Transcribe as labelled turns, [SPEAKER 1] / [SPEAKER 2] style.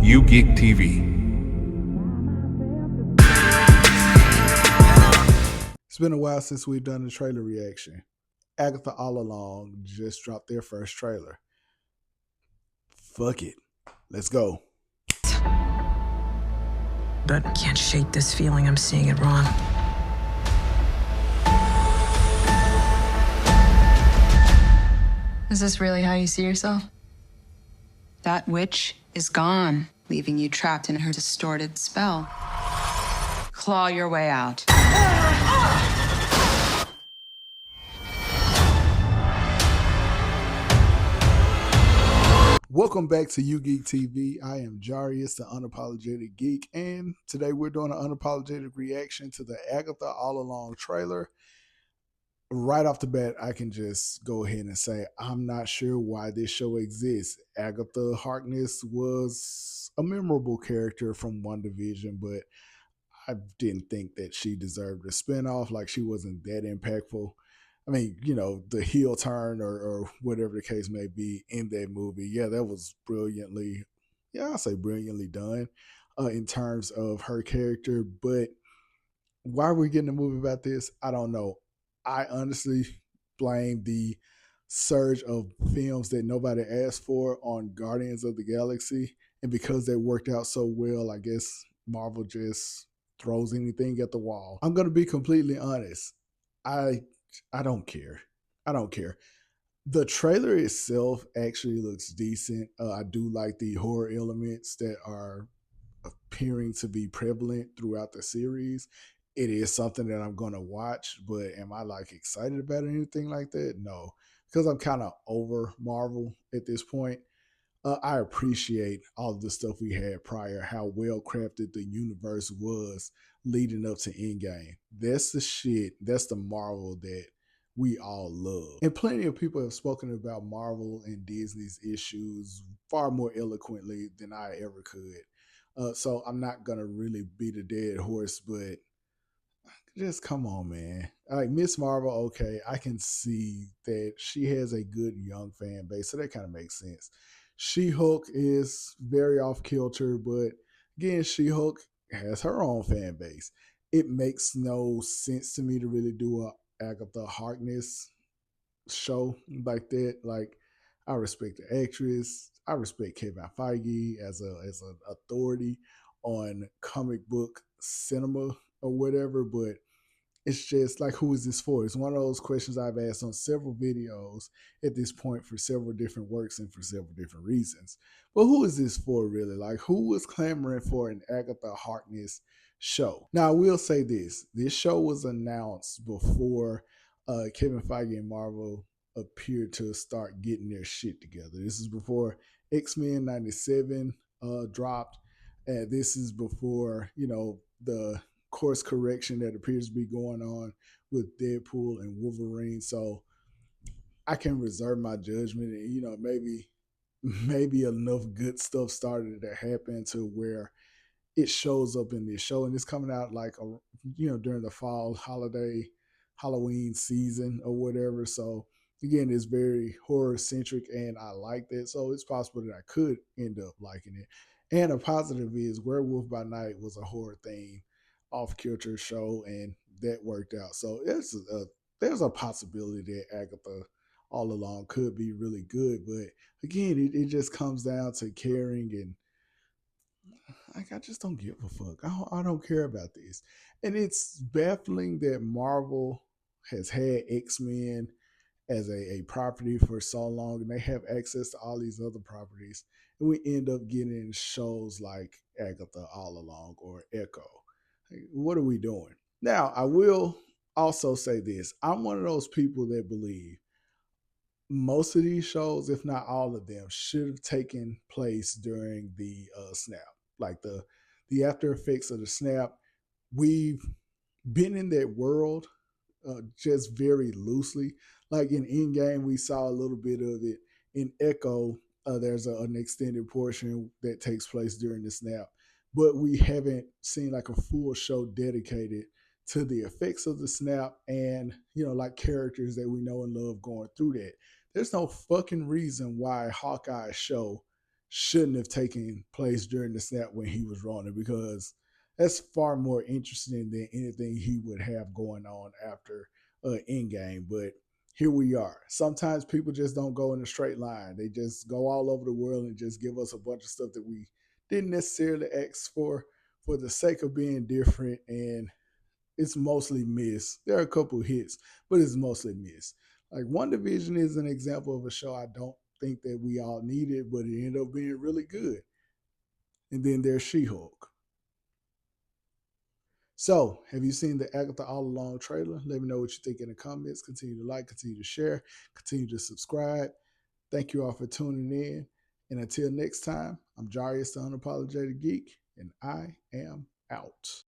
[SPEAKER 1] U-GeekTV.
[SPEAKER 2] It's been a while since we've done a trailer reaction. Agatha All Along just dropped their first trailer. Fuck it. Let's go.
[SPEAKER 3] But I can't shake this feeling I'm seeing it wrong.
[SPEAKER 4] Is this really how you see yourself?
[SPEAKER 5] That witch is gone, leaving you trapped in her distorted spell. Claw your way out.
[SPEAKER 2] Welcome back to U-GeekTV. I am Jarius, the Unapologetic Geek, and today we're doing an unapologetic reaction to the Agatha All Along trailer. Right off the bat, I can just go ahead and say I'm not sure why this show exists. Agatha Harkness was a memorable character from WandaVision, but I didn't think that she deserved a spinoff. Like, she wasn't that impactful. I mean, you know, the heel turn or whatever the case may be in that movie, yeah, that was brilliantly, I'll say brilliantly done in terms of her character. But why are we getting a movie about this? I don't know. I honestly blame the surge of films that nobody asked for on Guardians of the Galaxy. And because they worked out so well, I guess Marvel just throws anything at the wall. I'm going to be completely honest. I don't care. I don't care. The trailer itself actually looks decent. I do like the horror elements that are appearing to be prevalent throughout the series. It is something that I'm going to watch, but am I like excited about it or anything like that? No, because I'm kind of over Marvel at this point. I appreciate all of the stuff we had prior, how well crafted the universe was leading up to Endgame. That's the shit. That's the Marvel that we all love. And plenty of people have spoken about Marvel and Disney's issues far more eloquently than I ever could. So I'm not going to really beat a dead horse, but just come on, man. Like, Miss Marvel, okay, I can see that she has a good young fan base, so that kind of makes sense. She-Hulk is very off kilter, but again, She-Hulk has her own fan base. It makes no sense to me to really do a Agatha Harkness show like that. Like, I respect the actress. I respect Kevin Feige as an authority on comic book cinema or whatever, but it's just like, who is this for? It's one of those questions I've asked on several videos at this point for several different works and for several different reasons. But who is this for, really? Like, who was clamoring for an Agatha Harkness show? Now, I will say this. This show was announced before Kevin Feige and Marvel appeared to start getting their shit together. This is before X-Men 97 dropped. And this is before, you know, the course correction that appears to be going on with Deadpool and Wolverine. So I can reserve my judgment, and, you know, maybe enough good stuff started to happen to where it shows up in this show, and it's coming out like during the fall holiday Halloween season or whatever. So again, it's very horror centric, and I like that. So it's possible that I could end up liking it. And a positive is Werewolf by Night was a horror theme off kilter show, and that worked out. So there's a possibility that Agatha All Along could be really good, but again, it just comes down to caring, and like, I just don't give a fuck. I don't care about this, and it's baffling that Marvel has had X-Men as a property for so long, and they have access to all these other properties, and we end up getting shows like Agatha All Along or Echo. What are we doing? Now, I will also say this. I'm one of those people that believe most of these shows, if not all of them, should have taken place during the snap. Like the after effects of the snap. We've been in that world just very loosely. Like in Endgame, we saw a little bit of it. In Echo, there's an extended portion that takes place during the snap, but we haven't seen like a full show dedicated to the effects of the snap and, you know, like characters that we know and love going through that. There's no fucking reason why Hawkeye's show shouldn't have taken place during the snap when he was Ronin, because that's far more interesting than anything he would have going on after Endgame. But here we are. Sometimes people just don't go in a straight line. They just go all over the world and just give us a bunch of stuff that we didn't necessarily ask for the sake of being different, and it's mostly missed. There are a couple hits, but it's mostly missed. Like WandaVision is an example of a show I don't think that we all needed, but it ended up being really good. And then there's She-Hulk. So, have you seen the Agatha All Along trailer? Let me know what you think in the comments. Continue to like, continue to share, continue to subscribe. Thank you all for tuning in. And until next time, I'm Jarius, the Unapologetic Geek, and I am out.